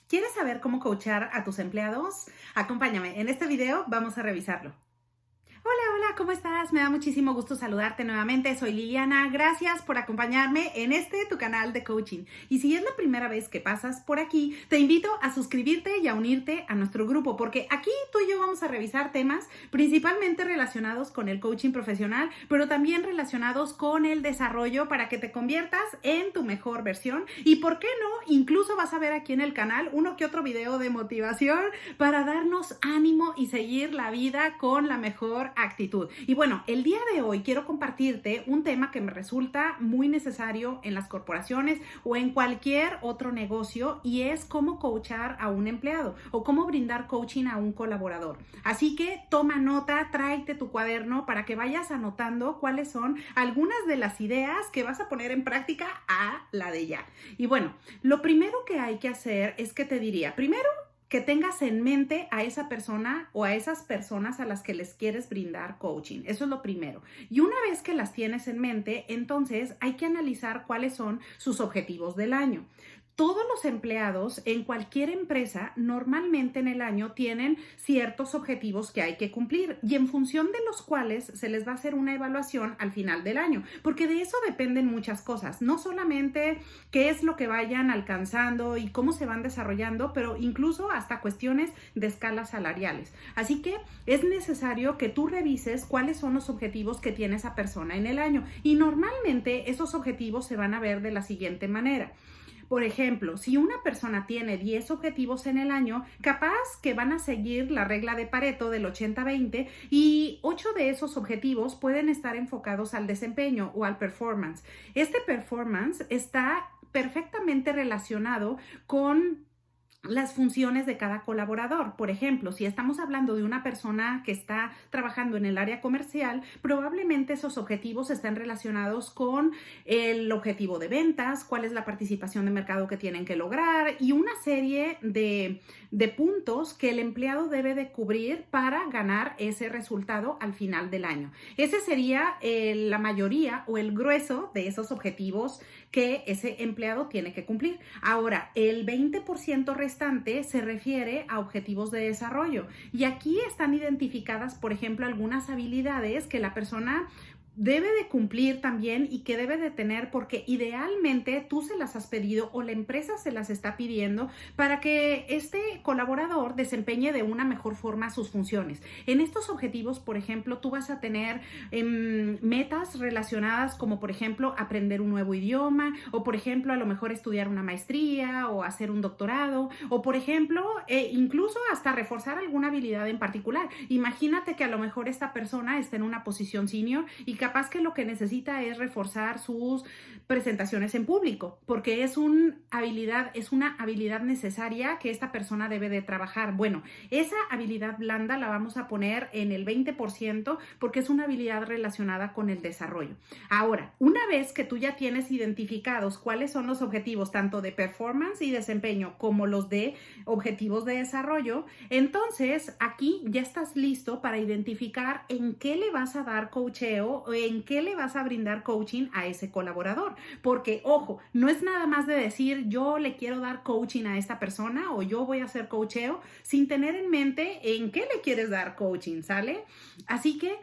¿Quieres saber cómo coachar a tus empleados? Acompáñame, en este video vamos a revisarlo. Hola, ¿cómo estás? Me da muchísimo gusto saludarte nuevamente. Soy Liliana. Gracias por acompañarme en tu canal de coaching. Y si es la primera vez que pasas por aquí, te invito a suscribirte y a unirte a nuestro grupo, porque aquí tú y yo vamos a revisar temas principalmente relacionados con el coaching profesional, pero también relacionados con el desarrollo para que te conviertas en tu mejor versión. Y ¿por qué no? Incluso vas a ver aquí en el canal uno que otro video de motivación para darnos ánimo y seguir la vida con la mejor actitud. Y bueno, el día de hoy quiero compartirte un tema que me resulta muy necesario en las corporaciones o en cualquier otro negocio, y es cómo coachar a un empleado o cómo brindar coaching a un colaborador. Así que toma nota, tráete tu cuaderno para que vayas anotando cuáles son algunas de las ideas que vas a poner en práctica a la de ya. Y bueno, lo primero que hay que hacer es que te diría, primero, que tengas en mente a esa persona o a esas personas a las que les quieres brindar coaching. Eso es lo primero. Y una vez que las tienes en mente, entonces hay que analizar cuáles son sus objetivos del año. Todos los empleados en cualquier empresa normalmente en el año tienen ciertos objetivos que hay que cumplir, y en función de los cuales se les va a hacer una evaluación al final del año, porque de eso dependen muchas cosas, no solamente qué es lo que vayan alcanzando y cómo se van desarrollando, pero incluso hasta cuestiones de escalas salariales. Así que es necesario que tú revises cuáles son los objetivos que tiene esa persona en el año, y normalmente esos objetivos se van a ver de la siguiente manera. Por ejemplo, si una persona tiene 10 objetivos en el año, capaz que van a seguir la regla de Pareto del 80-20, y 8 de esos objetivos pueden estar enfocados al desempeño o al performance. Este performance está perfectamente relacionado con las funciones de cada colaborador. Por ejemplo, si estamos hablando de una persona que está trabajando en el área comercial, probablemente esos objetivos estén relacionados con el objetivo de ventas, cuál es la participación de mercado que tienen que lograr y una serie de puntos que el empleado debe de cubrir para ganar ese resultado al final del año. Ese sería la mayoría o el grueso de esos objetivos que ese empleado tiene que cumplir. Ahora, el 20% restante se refiere a objetivos de desarrollo, y aquí están identificadas, por ejemplo, algunas habilidades que la persona debe de cumplir también y que debe de tener, porque idealmente tú se las has pedido o la empresa se las está pidiendo para que este colaborador desempeñe de una mejor forma sus funciones. En estos objetivos, por ejemplo, tú vas a tener metas relacionadas como, por ejemplo, aprender un nuevo idioma, o por ejemplo, a lo mejor estudiar una maestría o hacer un doctorado, o por ejemplo, incluso hasta reforzar alguna habilidad en particular. Imagínate que a lo mejor esta persona está en una posición senior y capaz que lo que necesita es reforzar sus presentaciones en público, porque es una habilidad necesaria que esta persona debe de trabajar. Bueno, esa habilidad blanda la vamos a poner en el 20% porque es una habilidad relacionada con el desarrollo. Ahora, una vez que tú ya tienes identificados cuáles son los objetivos tanto de performance y desempeño como los de objetivos de desarrollo, entonces aquí ya estás listo para identificar en qué le vas a dar coacheo, en qué le vas a brindar coaching a ese colaborador. Porque, ojo, no es nada más de decir yo le quiero dar coaching a esta persona o yo voy a hacer coacheo sin tener en mente en qué le quieres dar coaching, ¿sale? Así que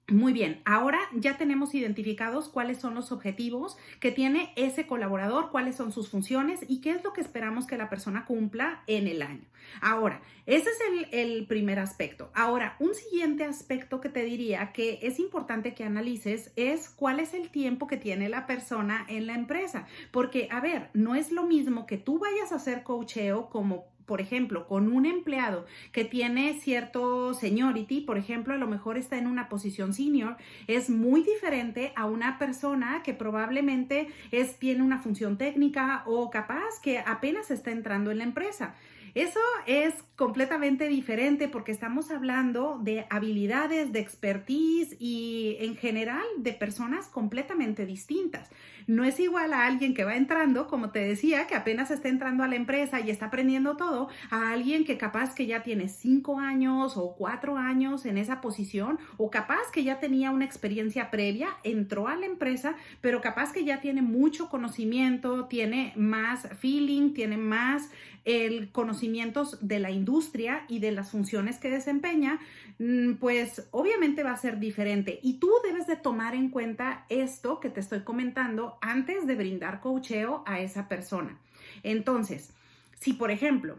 muy bien, ahora ya tenemos identificados cuáles son los objetivos que tiene ese colaborador, cuáles son sus funciones y qué es lo que esperamos que la persona cumpla en el año. Ahora, ese es el primer aspecto. Ahora, un siguiente aspecto que te diría que es importante que analices es cuál es el tiempo que tiene la persona en la empresa. Porque, a ver, no es lo mismo que tú vayas a hacer coacheo como por ejemplo, con un empleado que tiene cierto seniority, por ejemplo, a lo mejor está en una posición senior, es muy diferente a una persona que probablemente tiene una función técnica o capaz que apenas está entrando en la empresa. Eso es completamente diferente porque estamos hablando de habilidades, de expertise y en general de personas completamente distintas. No es igual a alguien que va entrando, como te decía, que apenas está entrando a la empresa y está aprendiendo todo, a alguien que capaz que ya tiene 5 años o 4 años en esa posición, o capaz que ya tenía una experiencia previa, entró a la empresa, pero capaz que ya tiene mucho conocimiento, tiene más feeling, tiene más conocimientos de la industria y de las funciones que desempeña, pues obviamente va a ser diferente. Y tú debes de tomar en cuenta esto que te estoy comentando antes de brindar coacheo a esa persona. Entonces, si por ejemplo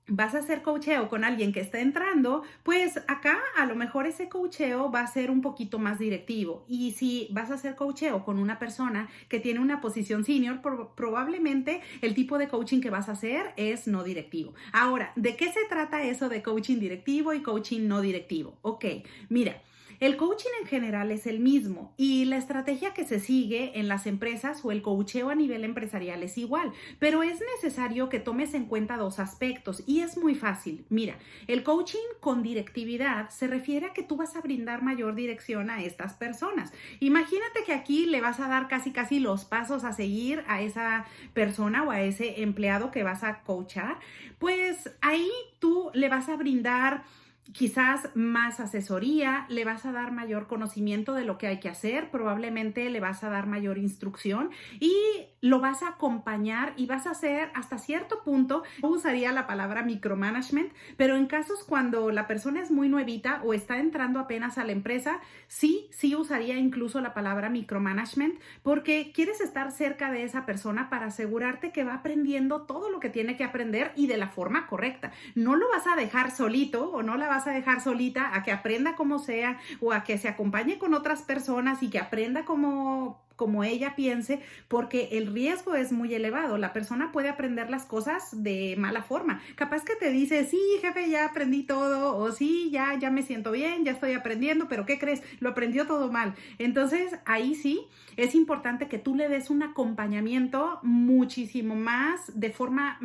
vas a hacer coacheo con alguien que está entrando, pues acá a lo mejor ese coacheo va a ser un poquito más directivo. Y si vas a hacer coacheo con una persona que tiene una posición senior, probablemente el tipo de coaching que vas a hacer es no directivo. Ahora, ¿de qué se trata eso de coaching directivo y coaching no directivo? Ok, mira. El coaching en general es el mismo y la estrategia que se sigue en las empresas o el coacheo a nivel empresarial es igual, pero es necesario que tomes en cuenta dos aspectos y es muy fácil. Mira, el coaching con directividad se refiere a que tú vas a brindar mayor dirección a estas personas. Imagínate que aquí le vas a dar casi los pasos a seguir a esa persona o a ese empleado que vas a coachar, pues ahí tú le vas a brindar quizás más asesoría, le vas a dar mayor conocimiento de lo que hay que hacer, probablemente le vas a dar mayor instrucción y lo vas a acompañar y vas a hacer hasta cierto punto, no usaría la palabra micromanagement, pero en casos cuando la persona es muy nuevita o está entrando apenas a la empresa, sí usaría incluso la palabra micromanagement porque quieres estar cerca de esa persona para asegurarte que va aprendiendo todo lo que tiene que aprender y de la forma correcta. No lo vas a dejar solito o no la vas a dejar solita a que aprenda como sea o a que se acompañe con otras personas y que aprenda como ella piense, porque el riesgo es muy elevado. La persona puede aprender las cosas de mala forma. Capaz que te dice, sí, jefe, ya aprendí todo, o sí, ya me siento bien, ya estoy aprendiendo, pero ¿qué crees? Lo aprendió todo mal. Entonces, ahí sí, es importante que tú le des un acompañamiento muchísimo más, de forma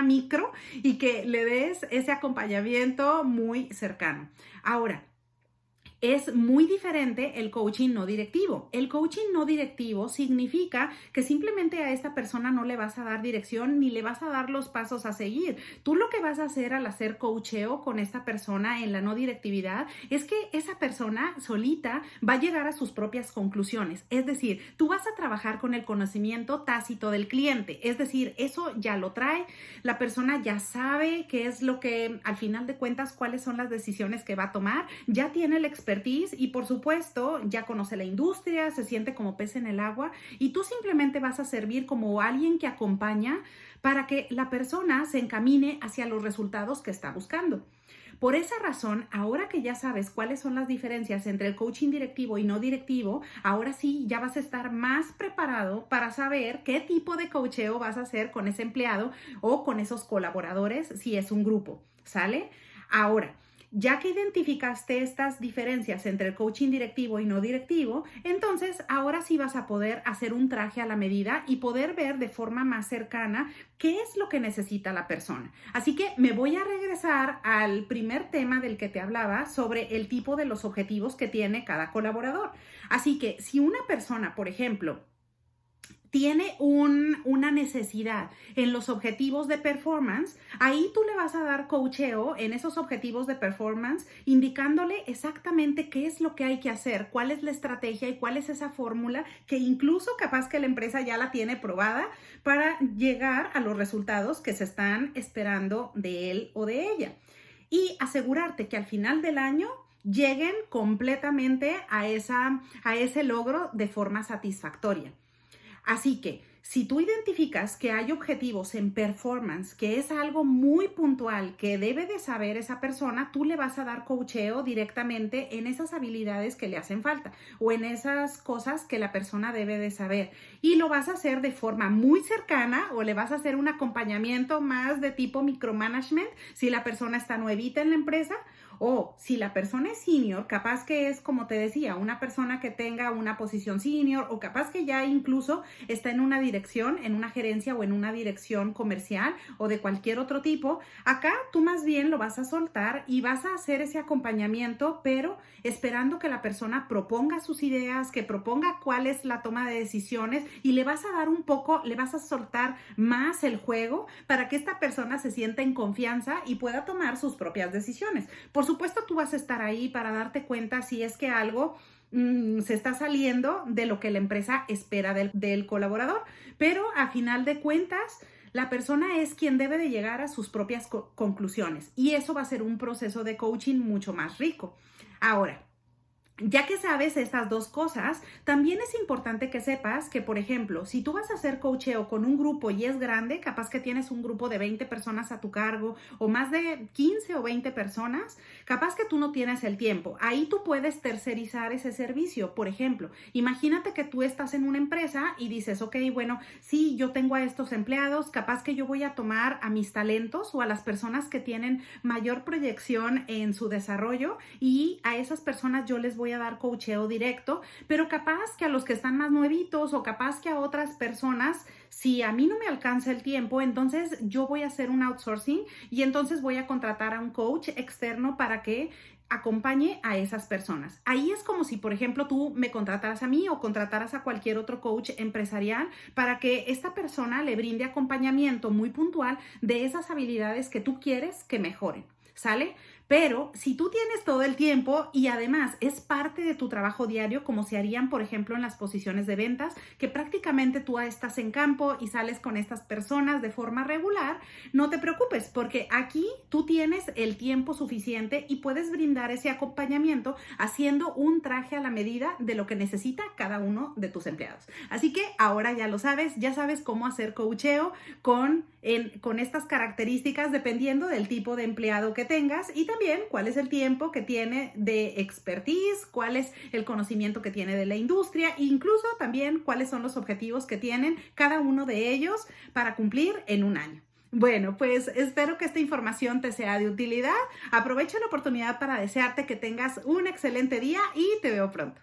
micro y que le des ese acompañamiento muy cercano. Ahora, es muy diferente el coaching no directivo. El coaching no directivo significa que simplemente a esta persona no le vas a dar dirección ni le vas a dar los pasos a seguir. Tú lo que vas a hacer al hacer coacheo con esta persona en la no directividad es que esa persona solita va a llegar a sus propias conclusiones. Es decir, tú vas a trabajar con el conocimiento tácito del cliente. Es decir, eso ya lo trae. La persona ya sabe qué es lo que, al final de cuentas, cuáles son las decisiones que va a tomar. Ya tiene la experiencia y por supuesto ya conoce la industria, se siente como pez en el agua y tú simplemente vas a servir como alguien que acompaña para que la persona se encamine hacia los resultados que está buscando. Por esa razón, ahora que ya sabes cuáles son las diferencias entre el coaching directivo y no directivo, ahora sí ya vas a estar más preparado para saber qué tipo de coacheo vas a hacer con ese empleado o con esos colaboradores si es un grupo, ¿sale? Ahora, ya que identificaste estas diferencias entre el coaching directivo y no directivo, entonces ahora sí vas a poder hacer un traje a la medida y poder ver de forma más cercana qué es lo que necesita la persona. Así que me voy a regresar al primer tema del que te hablaba sobre el tipo de los objetivos que tiene cada colaborador. Así que si una persona, por ejemplo, tiene una necesidad en los objetivos de performance, ahí tú le vas a dar coacheo en esos objetivos de performance, indicándole exactamente qué es lo que hay que hacer, cuál es la estrategia y cuál es esa fórmula que incluso capaz que la empresa ya la tiene probada para llegar a los resultados que se están esperando de él o de ella. Y asegurarte que al final del año lleguen completamente a ese logro de forma satisfactoria. Así que si tú identificas que hay objetivos en performance, que es algo muy puntual que debe de saber esa persona, tú le vas a dar coacheo directamente en esas habilidades que le hacen falta o en esas cosas que la persona debe de saber. Y lo vas a hacer de forma muy cercana o le vas a hacer un acompañamiento más de tipo micromanagement si la persona está nuevita en la empresa, O si la persona es senior, capaz que es, como te decía, una persona que tenga una posición senior o capaz que ya incluso está en una dirección, en una gerencia o en una dirección comercial o de cualquier otro tipo. Acá tú más bien lo vas a soltar y vas a hacer ese acompañamiento, pero esperando que la persona proponga sus ideas, que proponga cuál es la toma de decisiones y le vas a dar un poco, le vas a soltar más el juego para que esta persona se sienta en confianza y pueda tomar sus propias decisiones. Por supuesto, tú vas a estar ahí para darte cuenta si es que algo se está saliendo de lo que la empresa espera del colaborador, pero a final de cuentas, la persona es quien debe de llegar a sus propias conclusiones y eso va a ser un proceso de coaching mucho más rico. Ahora, ya que sabes estas dos cosas, también es importante que sepas que, por ejemplo, si tú vas a hacer coacheo con un grupo y es grande, capaz que tienes un grupo de 20 personas a tu cargo o más de 15 o 20 personas, capaz que tú no tienes el tiempo. Ahí tú puedes tercerizar ese servicio. Por ejemplo, imagínate que tú estás en una empresa y dices, ok, bueno, sí, yo tengo a estos empleados, capaz que yo voy a tomar a mis talentos o a las personas que tienen mayor proyección en su desarrollo y a esas personas yo les voy a dar coacheo directo, pero capaz que a los que están más nuevitos o capaz que a otras personas, si a mí no me alcanza el tiempo, entonces yo voy a hacer un outsourcing y entonces voy a contratar a un coach externo para que acompañe a esas personas. Ahí es como si, por ejemplo, tú me contrataras a mí o contrataras a cualquier otro coach empresarial para que esta persona le brinde acompañamiento muy puntual de esas habilidades que tú quieres que mejoren. ¿Sale? Pero si tú tienes todo el tiempo y además es parte de tu trabajo diario, como se harían, por ejemplo, en las posiciones de ventas, que prácticamente tú estás en campo y sales con estas personas de forma regular, no te preocupes porque aquí tú tienes el tiempo suficiente y puedes brindar ese acompañamiento haciendo un traje a la medida de lo que necesita cada uno de tus empleados. Así que ahora ya lo sabes, ya sabes cómo hacer coacheo con estas características dependiendo del tipo de empleado que tengas y también cuál es el tiempo que tiene de expertise, cuál es el conocimiento que tiene de la industria e incluso también cuáles son los objetivos que tienen cada uno de ellos para cumplir en un año. Bueno, pues espero que esta información te sea de utilidad. Aprovecha la oportunidad para desearte que tengas un excelente día y te veo pronto.